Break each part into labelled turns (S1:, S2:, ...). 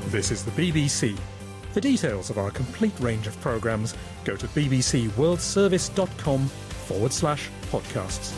S1: This is the BBC. For details of our complete range of programmes, go to bbcworldservice.com/podcasts.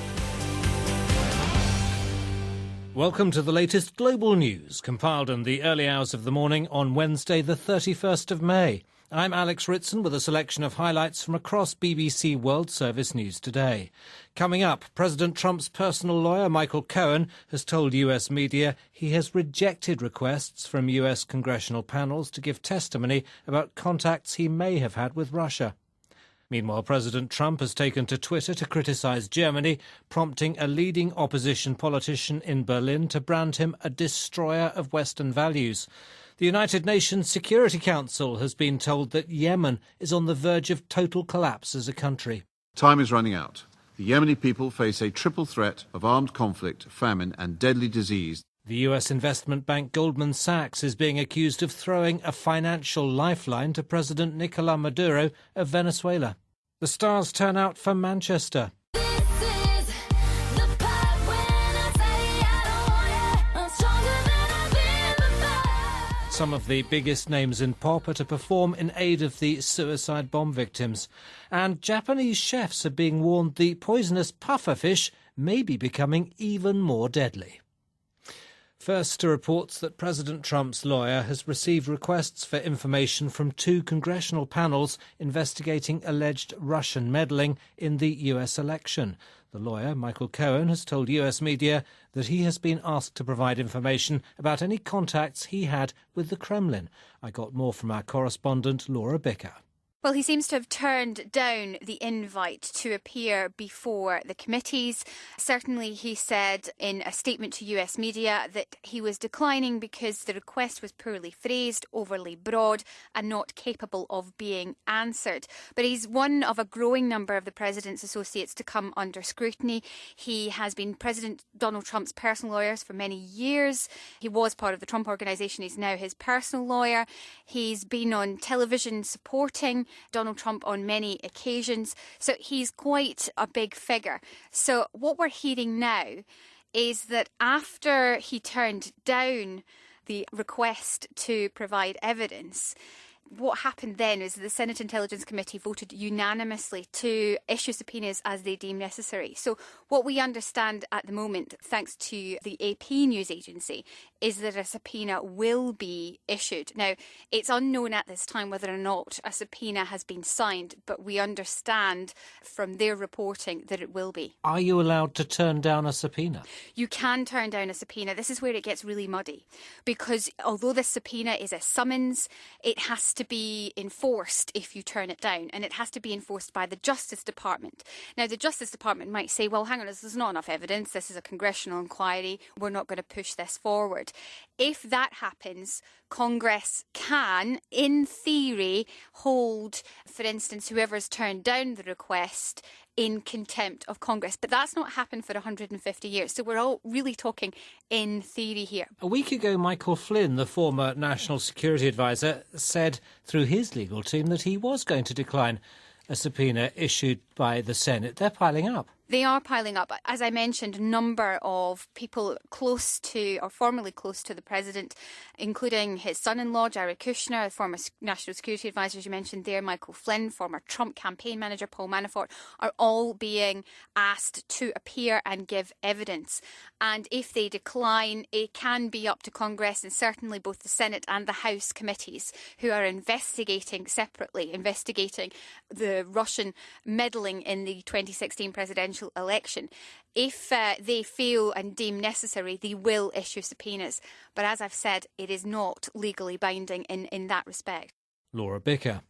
S2: Welcome to the latest global news, compiled in the early hours of the morning on Wednesday the 31st of May. I'm Alex Ritson with a selection of highlights from across BBC World Service News today. Coming up, President Trump's personal lawyer, Michael Cohen, has told US media he has rejected requests from US congressional panels to give testimony about contacts he may have had with Russia. Meanwhile, President Trump has taken to Twitter to criticise Germany, prompting a leading opposition politician in Berlin to brand him a destroyer of Western values. The United Nations Security Council has been told that Yemen is on the verge of total collapse as a country.
S3: Time is running out. The Yemeni people face a triple threat of armed conflict, famine and deadly disease.
S2: The US investment bank Goldman Sachs is being accused of throwing a financial lifeline to President Nicolás Maduro of Venezuela. The stars turn out for Manchester. Some of the biggest names in pop are to perform in aid of the suicide bomb victims. And Japanese chefs are being warned the poisonous pufferfish may be becoming even more deadly. First, to reports that President Trump's lawyer has received requests for information from two congressional panels investigating alleged Russian meddling in the US election. The lawyer, Michael Cohen, has told US media that he has been asked to provide information about any contacts he had with the Kremlin. I got more from our correspondent, Laura Bicker.
S4: Well, he seems to have turned down the invite to appear before the committees. Certainly, he said in a statement to US media that he was declining because the request was poorly phrased, overly broad, and not capable of being answered. But he's one of a growing number of the president's associates to come under scrutiny. He has been President Donald Trump's personal lawyer for many years. He was part of the Trump Organization. He's now his personal lawyer. He's been on television supporting Donald Trump on many occasions. So he's quite a big figure. So what we're hearing now is that after he turned down the request to provide evidence, what happened then is the Senate Intelligence Committee voted unanimously to issue subpoenas as they deem necessary. So what we understand at the moment, thanks to the AP news agency, is that a subpoena will be issued. Now, it's unknown at this time whether or not a subpoena has been signed, but we understand from their reporting that it will be.
S2: Are you allowed to turn down a subpoena?
S4: You can turn down a subpoena. This is where it gets really muddy, because although this subpoena is a summons, it has to be enforced if you turn it down, and it has to be enforced by the Justice Department. Now, the Justice Department might say, well, hang on, there's not enough evidence, this is a congressional inquiry, we're not going to push this forward. If that happens, Congress can, in theory, hold, for instance, whoever's turned down the request in contempt of Congress. But that's not happened for 150 years. So we're all really talking in theory here.
S2: A week ago, Michael Flynn, the former National Security Advisor, said through his legal team that he was going to decline a subpoena issued by the Senate. They're piling up.
S4: They are piling up. As I mentioned, a number of people close to or formerly close to the president, including his son-in-law, Jared Kushner, the former National Security Advisor, as you mentioned there, Michael Flynn, former Trump campaign manager, Paul Manafort, are all being asked to appear and give evidence. And if they decline, it can be up to Congress and certainly both the Senate and the House committees who are investigating the Russian meddling in the 2016 presidential election. If they feel and deem necessary, they will issue subpoenas. But as I've said, it is not legally binding in that respect.
S2: Laura Bicker.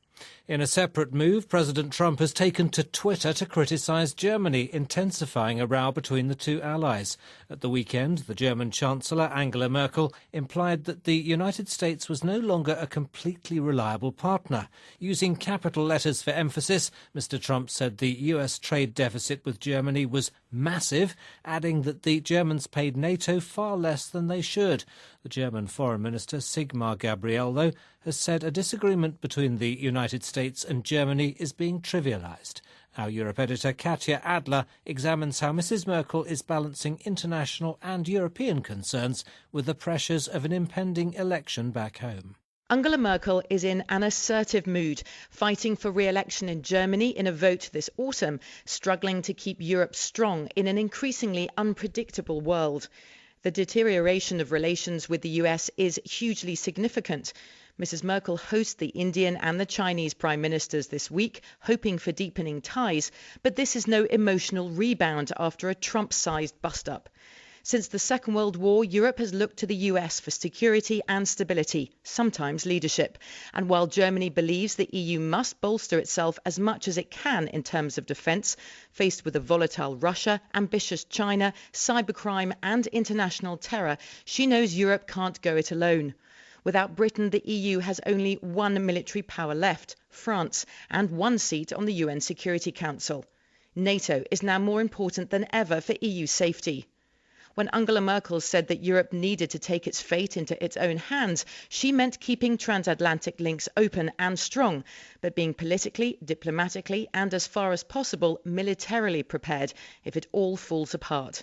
S2: In a separate move, President Trump has taken to Twitter to criticise Germany, intensifying a row between the two allies. At the weekend, the German Chancellor, Angela Merkel, implied that the United States was no longer a completely reliable partner. Using capital letters for emphasis, Mr. Trump said the US trade deficit with Germany was massive, adding that the Germans paid NATO far less than they should. The German Foreign Minister, Sigmar Gabriel, though, has said a disagreement between the United States and Germany is being trivialised. Our Europe editor, Katja Adler, examines how Mrs. Merkel is balancing international and European concerns with the pressures of an impending election back home.
S5: Angela Merkel is in an assertive mood, fighting for re-election in Germany in a vote this autumn, struggling to keep Europe strong in an increasingly unpredictable world. The deterioration of relations with the US is hugely significant. Mrs. Merkel hosts the Indian and the Chinese prime ministers this week, hoping for deepening ties, but this is no emotional rebound after a Trump-sized bust-up. Since the Second World War, Europe has looked to the US for security and stability, sometimes leadership. And while Germany believes the EU must bolster itself as much as it can in terms of defence, faced with a volatile Russia, ambitious China, cybercrime and international terror, she knows Europe can't go it alone. Without Britain, the EU has only one military power left, France, and one seat on the UN Security Council. NATO is now more important than ever for EU safety. When Angela Merkel said that Europe needed to take its fate into its own hands, she meant keeping transatlantic links open and strong, but being politically, diplomatically, and as far as possible, militarily prepared if it all falls apart.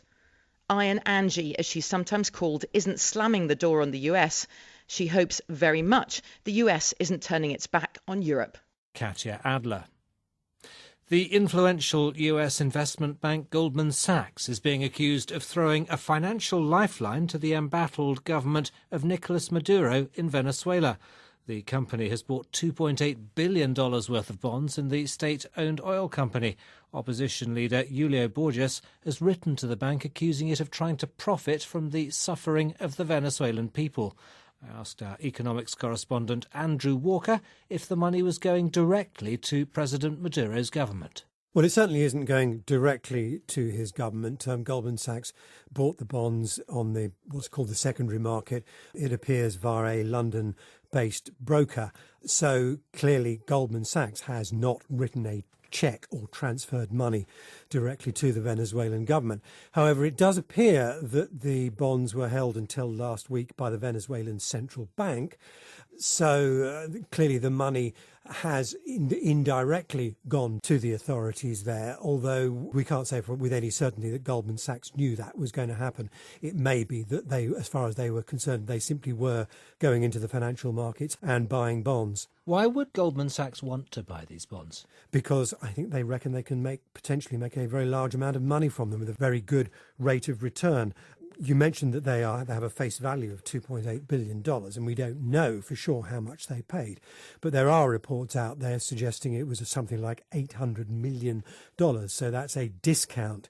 S5: Iron Angie, as she's sometimes called, isn't slamming the door on the US. She hopes very much the US isn't turning its back on Europe.
S2: Katya Adler. The influential US investment bank Goldman Sachs is being accused of throwing a financial lifeline to the embattled government of Nicolas Maduro in Venezuela. The company has bought $2.8 billion worth of bonds in the state-owned oil company. Opposition leader Julio Borges has written to the bank accusing it of trying to profit from the suffering of the Venezuelan people. I asked our economics correspondent Andrew Walker if the money was going directly to President Maduro's government.
S6: Well, it certainly isn't going directly to his government. Goldman Sachs bought the bonds on what's called the secondary market. It appears via a London-based broker. So clearly Goldman Sachs has not written a cheque or transferred money directly to the Venezuelan government. However, it does appear that the bonds were held until last week by the Venezuelan central bank. So clearly the money has indirectly gone to the authorities there, although we can't say with any certainty that Goldman Sachs knew that was going to happen. It may be that they, as far as they were concerned, they simply were going into the financial markets and buying bonds.
S2: Why would Goldman Sachs want to buy these bonds?
S6: Because I think they reckon they can potentially make a very large amount of money from them with a very good rate of return. You mentioned that they have a face value of $2.8 billion, and we don't know for sure how much they paid. But there are reports out there suggesting it was something like $800 million. So that's a discount,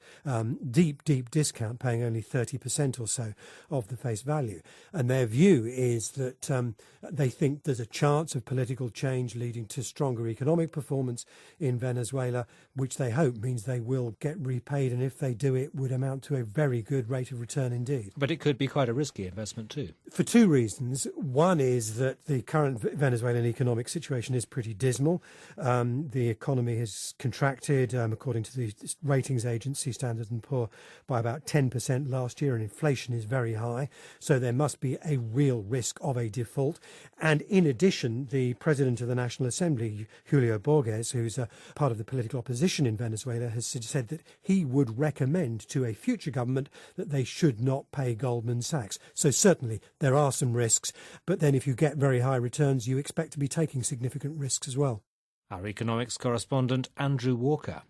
S6: deep discount, paying only 30% or so of the face value. And their view is that they think there's a chance of political change leading to stronger economic performance in Venezuela, which they hope means they will get repaid. And if they do, it would amount to a very good rate of return indeed.
S2: But it could be quite a risky investment too.
S6: For two reasons. One is that the current Venezuelan economic situation is pretty dismal. The economy has contracted, according to the ratings agency Standard & Poor, by about 10% last year, and inflation is very high. So there must be a real risk of a default. And in addition, the president of the National Assembly, Julio Borges, who's a part of the political opposition in Venezuela, has said that he would recommend to a future government that they should not pay Goldman Sachs. So certainly there are some risks, but then if you get very high returns, you expect to be taking significant risks as well.
S2: Our economics correspondent Andrew Walker.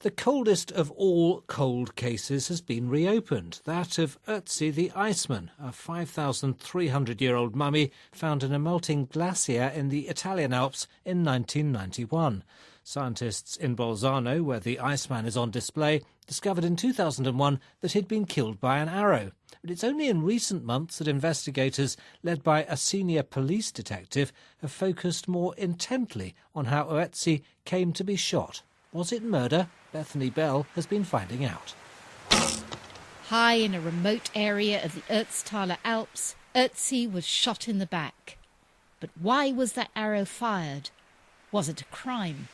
S2: The coldest of all cold cases has been reopened, that of Ötzi the Iceman, a 5,300-year-old mummy found in a melting glacier in the Italian Alps in 1991. Scientists in Bolzano, where the Iceman is on display, discovered in 2001 that he'd been killed by an arrow. But it's only in recent months that investigators, led by a senior police detective, have focused more intently on how Ötzi came to be shot. Was it murder? Bethany Bell has been finding out.
S7: High in a remote area of the Ötztaler Alps, Ötzi was shot in the back. But why was that arrow fired? Was it a crime?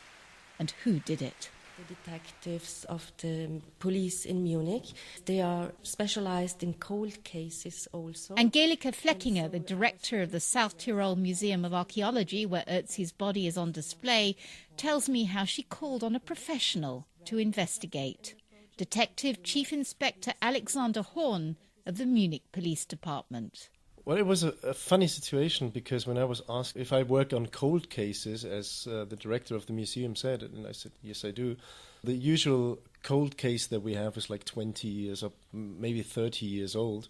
S7: And who did it?
S8: The detectives of the police in Munich, they are specialized in cold cases also.
S7: Angelika Fleckinger, the director of the South Tyrol Museum of Archaeology, where Ötzi's body is on display, tells me how she called on a professional to investigate. Detective Chief Inspector Alexander Horn of the Munich Police Department.
S9: Well, it was a funny situation because when I was asked if I work on cold cases, as the director of the museum said, and I said, yes, I do. The usual cold case that we have is like 20 years or maybe 30 years old.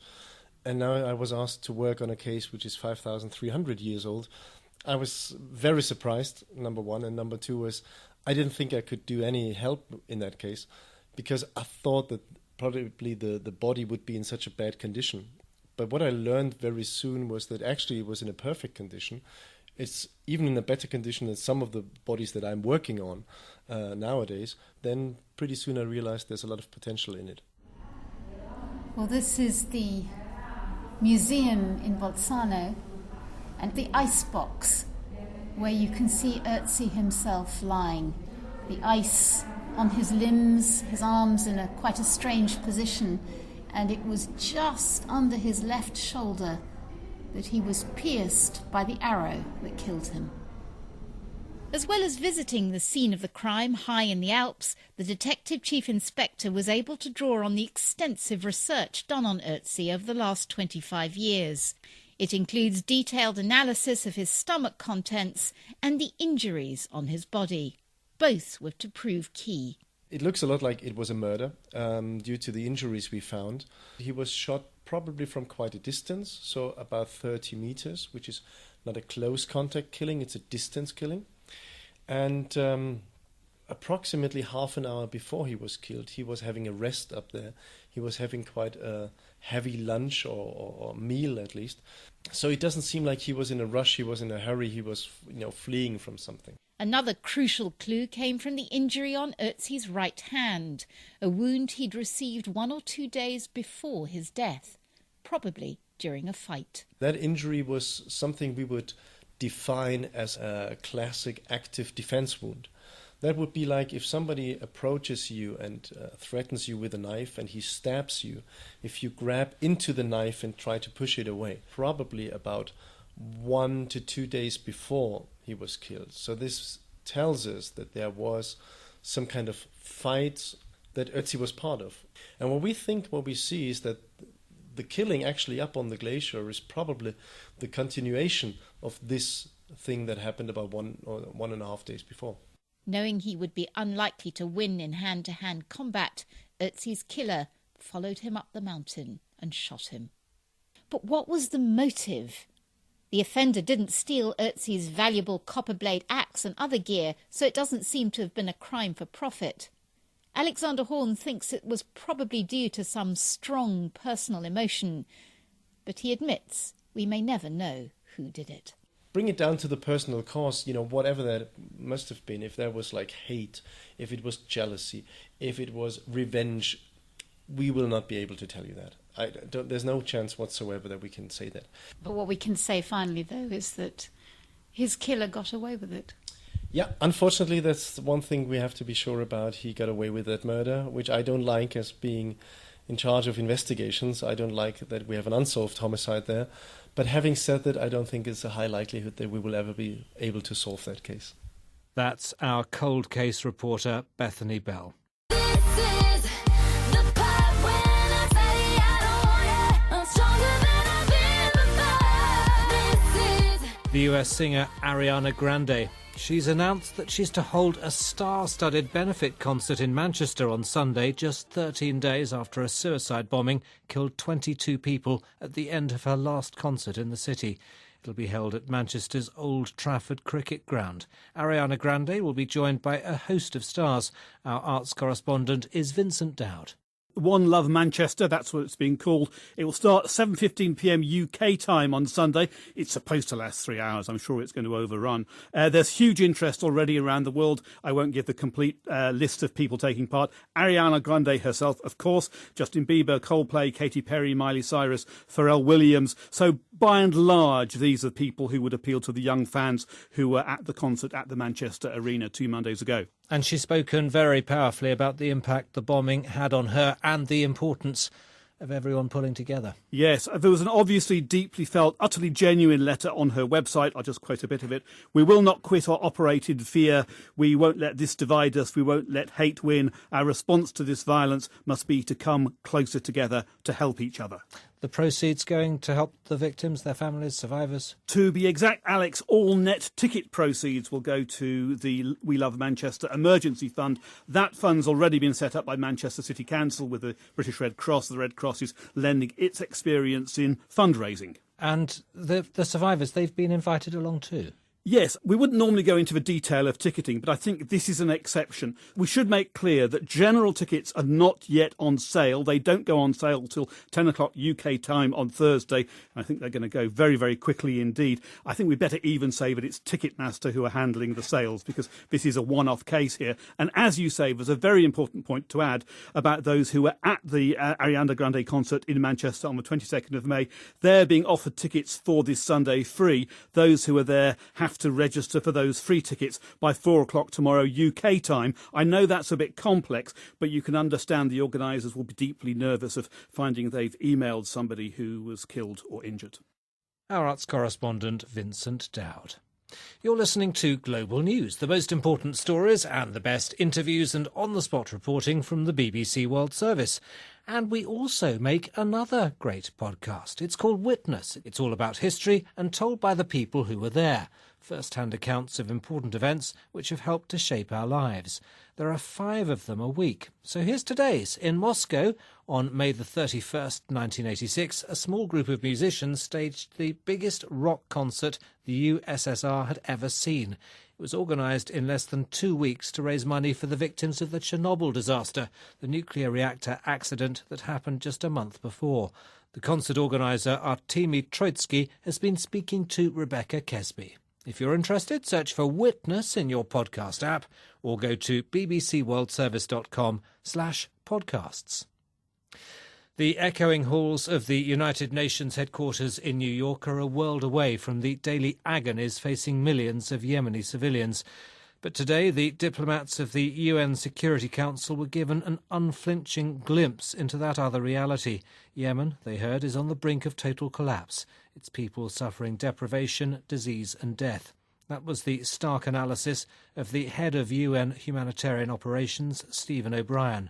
S9: And now I was asked to work on a case which is 5,300 years old. I was very surprised, number one. And number two was I didn't think I could do any help in that case because I thought that probably the body would be in such a bad condition. But what I learned very soon was that actually it was in a perfect condition. It's even in a better condition than some of the bodies that I'm working on nowadays. Then pretty soon I realized there's a lot of potential in it.
S10: Well, this is the museum in Bolzano and the icebox where you can see Ötzi himself lying. The ice on his limbs, his arms in quite a strange position. And it was just under his left shoulder that he was pierced by the arrow that killed him.
S7: As well as visiting the scene of the crime high in the Alps, the Detective Chief Inspector was able to draw on the extensive research done on Ötzi over the last 25 years. It includes detailed analysis of his stomach contents and the injuries on his body. Both were to prove key.
S9: It looks a lot like it was a murder due to the injuries we found. He was shot probably from quite a distance, so about 30 meters, which is not a close contact killing, it's a distance killing. And approximately half an hour before he was killed, he was having a rest up there. He was having quite a heavy lunch or meal at least. So it doesn't seem like he was in a rush, he was in a hurry, he was fleeing from something.
S7: Another crucial clue came from the injury on Ötzi's right hand, a wound he'd received 1 or 2 days before his death, probably during a fight.
S9: That injury was something we would define as a classic active defense wound. That would be like if somebody approaches you and threatens you with a knife and he stabs you, if you grab into the knife and try to push it away, probably about 1 to 2 days before he was killed. So this tells us that there was some kind of fight that Ötzi was part of. And what we see is that the killing actually up on the glacier is probably the continuation of this thing that happened about 1 or 1.5 days before.
S7: Knowing he would be unlikely to win in hand-to-hand combat, Ötzi's killer followed him up the mountain and shot him. But what was the motive? The offender didn't steal Ötzi's valuable copper blade axe and other gear, so it doesn't seem to have been a crime for profit. Alexander Horn thinks it was probably due to some strong personal emotion, but he admits we may never know who did it.
S9: Bring it down to the personal cause, whatever that must have been, if there was like hate, if it was jealousy, if it was revenge, we will not be able to tell you that. There's no chance whatsoever that we can say that.
S10: But what we can say finally, though, is that his killer got away with it.
S9: Yeah, unfortunately, that's one thing we have to be sure about. He got away with that murder, which I don't like as being in charge of investigations. I don't like that we have an unsolved homicide there. But having said that, I don't think it's a high likelihood that we will ever be able to solve that case.
S2: That's our cold case reporter, Bethany Bell. The US singer Ariana Grande. She's announced that she's to hold a star-studded benefit concert in Manchester on Sunday, just 13 days after a suicide bombing killed 22 people at the end of her last concert in the city. It'll be held at Manchester's Old Trafford Cricket Ground. Ariana Grande will be joined by a host of stars. Our arts correspondent is Vincent Dowd.
S11: One Love Manchester, that's what it's being called. It will start 7:15pm UK time on Sunday. It's supposed to last 3 hours. I'm sure it's going to overrun. There's huge interest already around the world. I won't give the complete list of people taking part. Ariana Grande herself, of course, Justin Bieber, Coldplay, Katy Perry, Miley Cyrus, Pharrell Williams. So by and large, these are people who would appeal to the young fans who were at the concert at the Manchester Arena 2 Mondays ago.
S2: And she's spoken very powerfully about the impact the bombing had on her and the importance of everyone pulling together.
S11: Yes, there was an obviously deeply felt, utterly genuine letter on her website. I'll just quote a bit of it. "We will not quit or operate in fear. We won't let this divide us. We won't let hate win. Our response to this violence must be to come closer together to help each other."
S2: the proceeds going to help the victims, their families, survivors?
S11: To be exact, Alex, all net ticket proceeds will go to the We Love Manchester Emergency Fund. That fund's already been set up by Manchester City Council with the British Red Cross. The Red Cross is lending its experience in fundraising.
S2: And the survivors, they've been invited along too?
S11: Yes, we wouldn't normally go into the detail of ticketing, but I think this is an exception. We should make clear that general tickets are not yet on sale. They don't go on sale till 10 o'clock UK time on Thursday. I think they're going to go very, very quickly indeed. I think we better even say that it's Ticketmaster who are handling the sales, because this is a one-off case here. And as you say, there's a very important point to add about those who were at the Ariana Grande concert in Manchester on the 22nd of May. They're being offered tickets for this Sunday free. Those who are there have to register for those free tickets by 4 o'clock tomorrow UK time. I know that's a bit complex, but you can understand the organisers will be deeply nervous of finding they've emailed somebody who was killed or injured.
S2: Our arts correspondent Vincent Dowd. You're listening to Global News, the most important stories and the best interviews and on-the-spot reporting from the BBC World Service. And we also make another great podcast. It's called Witness. It's all about history and told by the people who were there. First-hand accounts of important events which have helped to shape our lives. There are 5 of them a week. So here's today's. In Moscow, on May the 31st, 1986, a small group of musicians staged the biggest rock concert the USSR had ever seen. It was organised in less than 2 weeks to raise money for the victims of the Chernobyl disaster, the nuclear reactor accident that happened just a month before. The concert organiser, Artemy Troitsky, has been speaking to Rebecca Kesby. If you're interested, search for Witness in your podcast app or go to bbcworldservice.com/podcasts. The echoing halls of the United Nations headquarters in New York are a world away from the daily agonies facing millions of Yemeni civilians. But today, the diplomats of the UN Security Council were given an unflinching glimpse into that other reality. Yemen, they heard, is on the brink of total collapse. Its people suffering deprivation, disease and death. That was the stark analysis of the head of UN Humanitarian Operations, Stephen O'Brien.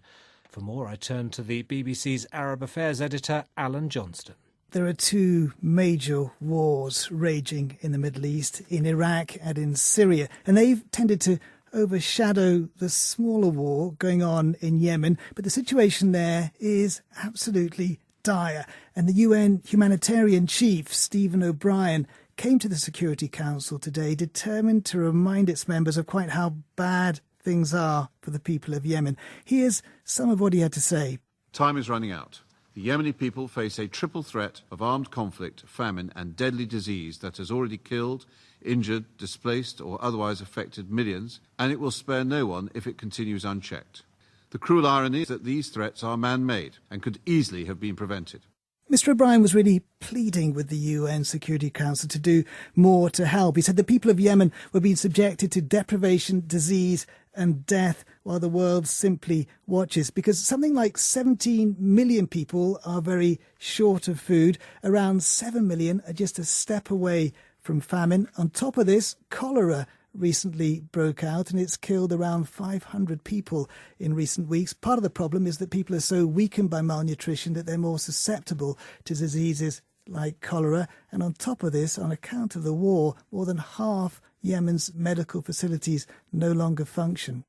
S2: For more, I turn to the BBC's Arab Affairs editor, Alan Johnston.
S12: There are 2 major wars raging in the Middle East, in Iraq and in Syria, and they've tended to overshadow the smaller war going on in Yemen. But the situation there is absolutely dire. And the UN humanitarian chief, Stephen O'Brien, came to the Security Council today determined to remind its members of quite how bad things are for the people of Yemen. Here's some of what he had to say.
S3: Time is running out. The Yemeni people face a triple threat of armed conflict, famine and deadly disease that has already killed, injured, displaced or otherwise affected millions, and it will spare no one if it continues unchecked. The cruel irony is that these threats are man-made and could easily have been prevented.
S12: Mr. O'Brien was really pleading with the UN Security Council to do more to help. He said the people of Yemen were being subjected to deprivation, disease and death while the world simply watches, because something like 17 million people are very short of food. Around 7 million are just a step away from famine. On top of this, cholera recently broke out and it's killed around 500 people in recent weeks. Part of the problem is that people are so weakened by malnutrition that they're more susceptible to diseases like cholera. And on top of this, on account of the war, more than half Yemen's medical facilities no longer function.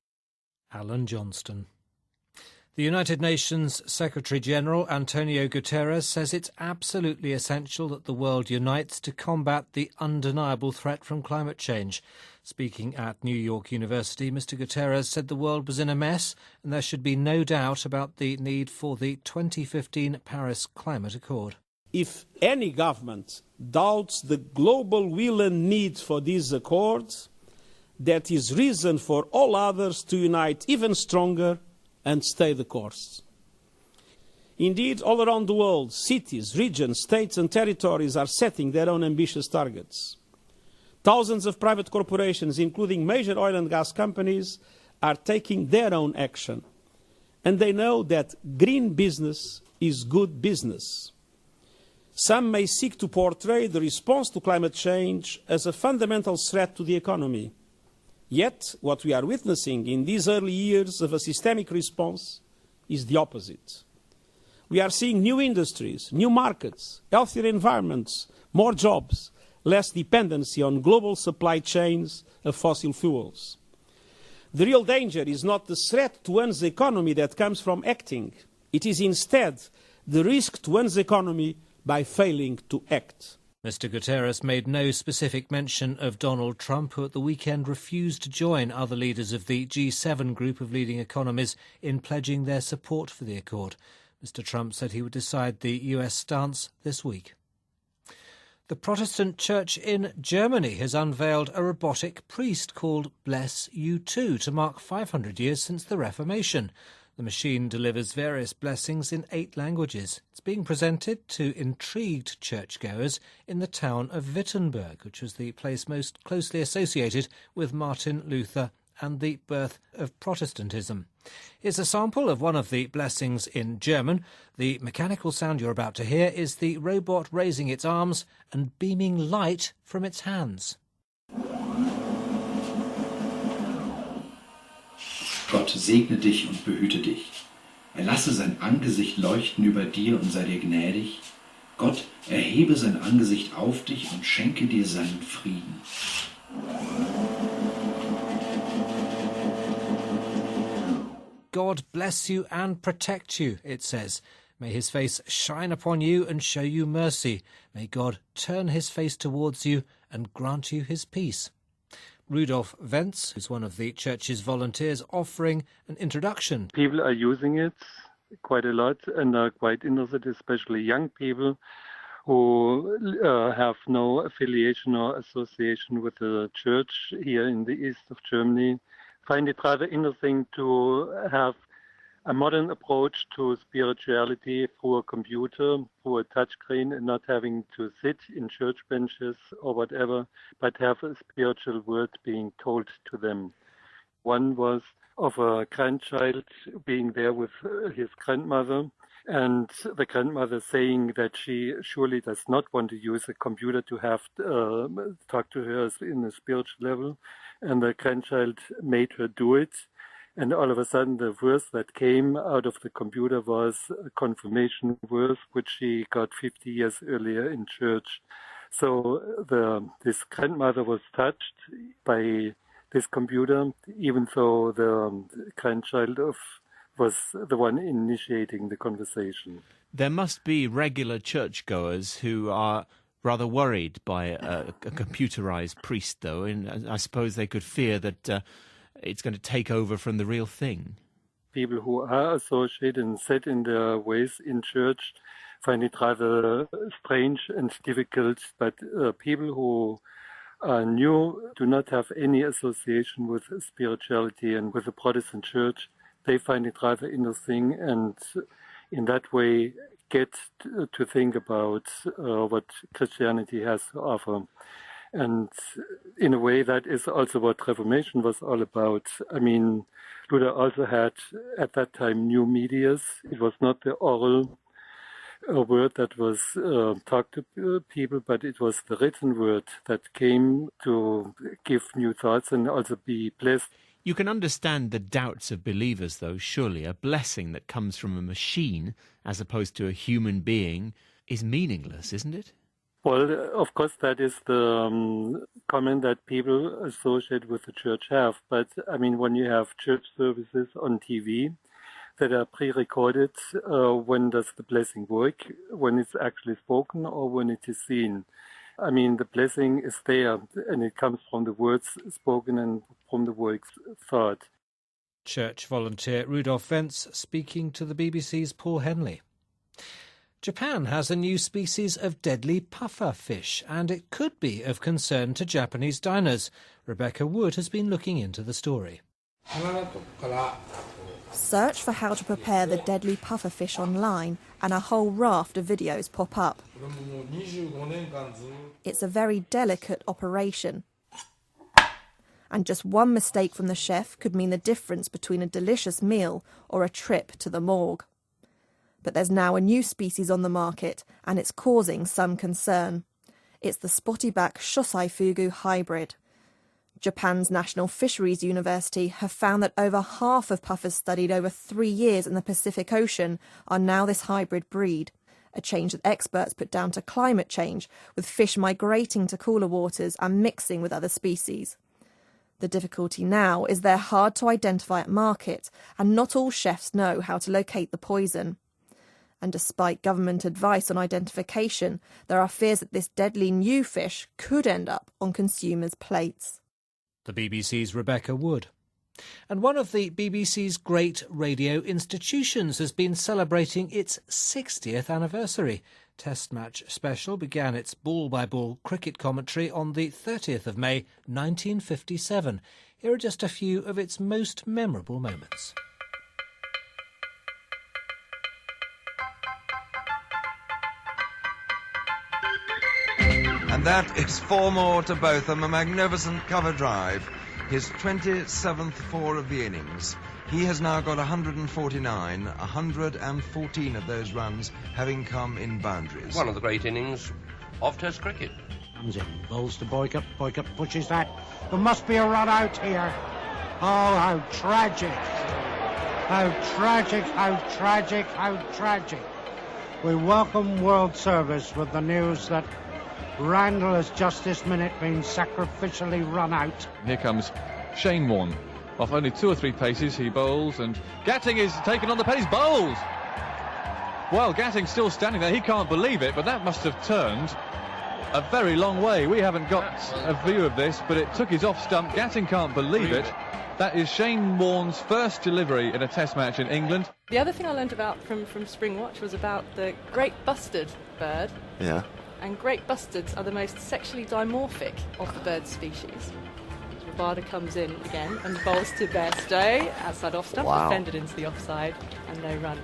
S2: Alan Johnston. The United Nations Secretary-General Antonio Guterres says it's absolutely essential that the world unites to combat the undeniable threat from climate change. Speaking at New York University, Mr. Guterres said the world was in a mess and there should be no doubt about the need for the 2015 Paris Climate Accord.
S13: If any government doubts the global will and need for these accords, that is reason for all others to unite even stronger and stay the course. Indeed, all around the world, cities, regions, states and territories are setting their own ambitious targets. Thousands of private corporations, including major oil and gas companies, are taking their own action. And they know that green business is good business. Some may seek to portray the response to climate change as a fundamental threat to the economy. Yet, what we are witnessing in these early years of a systemic response is the opposite. We are seeing new industries, new markets, healthier environments, more jobs, less dependency on global supply chains of fossil fuels. The real danger is not the threat to one's economy that comes from acting. It is instead the risk to one's economy by failing to act.
S2: Mr. Guterres made no specific mention of Donald Trump, who at the weekend refused to join other leaders of the G7 group of leading economies in pledging their support for the accord. Mr. Trump said he would decide the US stance this week. The Protestant Church in Germany has unveiled a robotic priest called Bless You Too to mark 500 years since the Reformation. The machine delivers various blessings in 8 languages. It's being presented to intrigued churchgoers in the town of Wittenberg, which was the place most closely associated with Martin Luther and the birth of Protestantism. Here's a sample of one of the blessings in German. The mechanical sound you're about to hear is the robot raising its arms and beaming light from its hands.
S14: Gott segne dich und behüte dich. Lasse sein Angesicht leuchten über dir und sei dir gnädig. Gott erhebe sein Angesicht auf dich und schenke dir seinen Frieden.
S2: God bless you and protect you, it says. May his face shine upon you and show you mercy. May God turn his face towards you and grant you his peace. Rudolf Wenz, who's one of the church's volunteers, offering an introduction.
S15: People are using it quite a lot and are quite interested, especially young people who have no affiliation or association with the church here in the east of Germany. Find it rather interesting to have a modern approach to spirituality through a computer, through a touchscreen, and not having to sit in church benches or whatever, but have a spiritual word being told to them. One was of a grandchild being there with his grandmother, and the grandmother saying that she surely does not want to use a computer to have talk to her in a spiritual level, and the grandchild made her do it. And all of a sudden, the verse that came out of the computer was a confirmation verse, which she got 50 years earlier in church. So this grandmother was touched by this computer, even though the grandchild was the one initiating the conversation.
S16: There must be regular churchgoers who are rather worried by a computerized priest, though, and I suppose they could fear that it's going to take over from the real thing.
S15: People who are associated and set in their ways in church find it rather strange and difficult, but people who are new, do not have any association with spirituality and with the Protestant church, they find it rather interesting and in that way get to think about what Christianity has to offer. And in a way, that is also what Reformation was all about. I mean, Luther also had, at that time, new medias. It was not the oral word that was talked to people, but it was the written word that came to give new thoughts and also be blessed.
S16: You can understand the doubts of believers, though, surely. A blessing that comes from a machine, as opposed to a human being, is meaningless, isn't it?
S15: Well, of course, that is the comment that people associated with the church have. But, I mean, when you have church services on TV that are pre-recorded, when does the blessing work? When it's actually spoken or when it is seen? I mean, the blessing is there, and it comes from the words spoken and from the words thought.
S2: Church volunteer Rudolf Wenz speaking to the BBC's Paul Henley. Japan has a new species of deadly puffer fish, and it could be of concern to Japanese diners. Rebecca Wood has been looking into the story.
S17: Search for how to prepare the deadly pufferfish online and a whole raft of videos pop up. It's a very delicate operation. And just one mistake from the chef could mean the difference between a delicious meal or a trip to the morgue. But there's now a new species on the market and it's causing some concern. It's the spotty-back Shosai fugu hybrid. Japan's National Fisheries University have found that over half of puffers studied over 3 years in the Pacific Ocean are now this hybrid breed, a change that experts put down to climate change, with fish migrating to cooler waters and mixing with other species. The difficulty now is they're hard to identify at market, and not all chefs know how to locate the poison. And despite government advice on identification, there are fears that this deadly new fish could end up on consumers' plates.
S2: The BBC's Rebecca Wood. And one of the BBC's great radio institutions has been celebrating its 60th anniversary. Test Match Special began its ball-by-ball cricket commentary on the 30th of May 1957. Here are just a few of its most memorable moments.
S18: And that is 4 more to Botham, a magnificent cover drive, his 27th 4 of the innings. He has now got 149, 114 of those runs having come in boundaries.
S19: One of the great innings of Test cricket.
S20: Comes in, bowls to Boycott pushes that. There must be a run out here. Oh, how tragic. How tragic, how tragic, how tragic. We welcome World Service with the news that Randall has just this minute been sacrificially run out.
S21: Here comes Shane Warne. Off only 2 or 3 paces, he bowls, and Gatting is taken on the pace, bowls! Well, Gatting's still standing there, he can't believe it, but that must have turned a very long way. We haven't got a view of this, but it took his off stump. Gatting can't believe it. That is Shane Warne's first delivery in a Test match in England.
S22: The other thing I learned about from Spring Watch was about the great bustard bird.
S18: Yeah.
S22: And great bustards are the most sexually dimorphic of the bird species. Rabada comes in again and bowls to Bairstow, outside off stump, defended into the offside, and no run.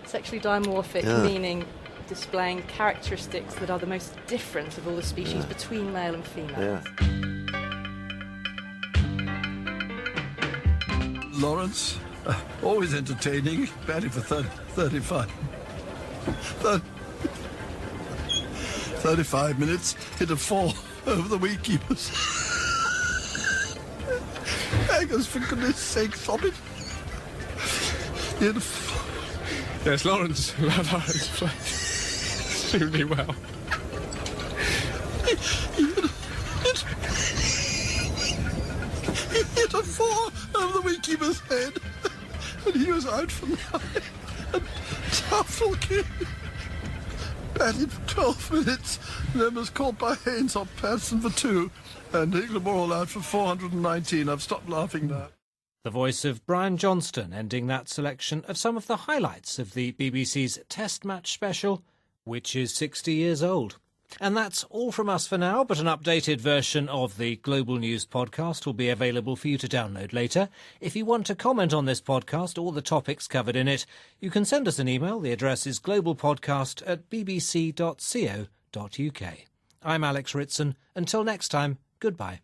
S22: Sexually dimorphic meaning displaying characteristics that are the most different of all the species between male and female.
S23: Lawrence, always entertaining, batting for 35 minutes, hit a 4 over the wicketkeepers. Angus, for goodness sake, stop it.
S21: Yes, Lawrence played extremely well.
S23: He hit a 4 over the wicketkeeper's head, and he was out for 9. And Tufnell came. Batted for 12 minutes, then was caught by Haynes on Patson for 2, and England were all out for 419. I've stopped laughing now.
S2: The voice of Brian Johnston ending that selection of some of the highlights of the BBC's Test Match Special, which is 60 years old. And that's all from us for now, but an updated version of the Global News podcast will be available for you to download later. If you want to comment on this podcast or the topics covered in it, you can send us an email. The address is globalpodcast@bbc.co.uk. I'm Alex Ritson. Until next time, goodbye.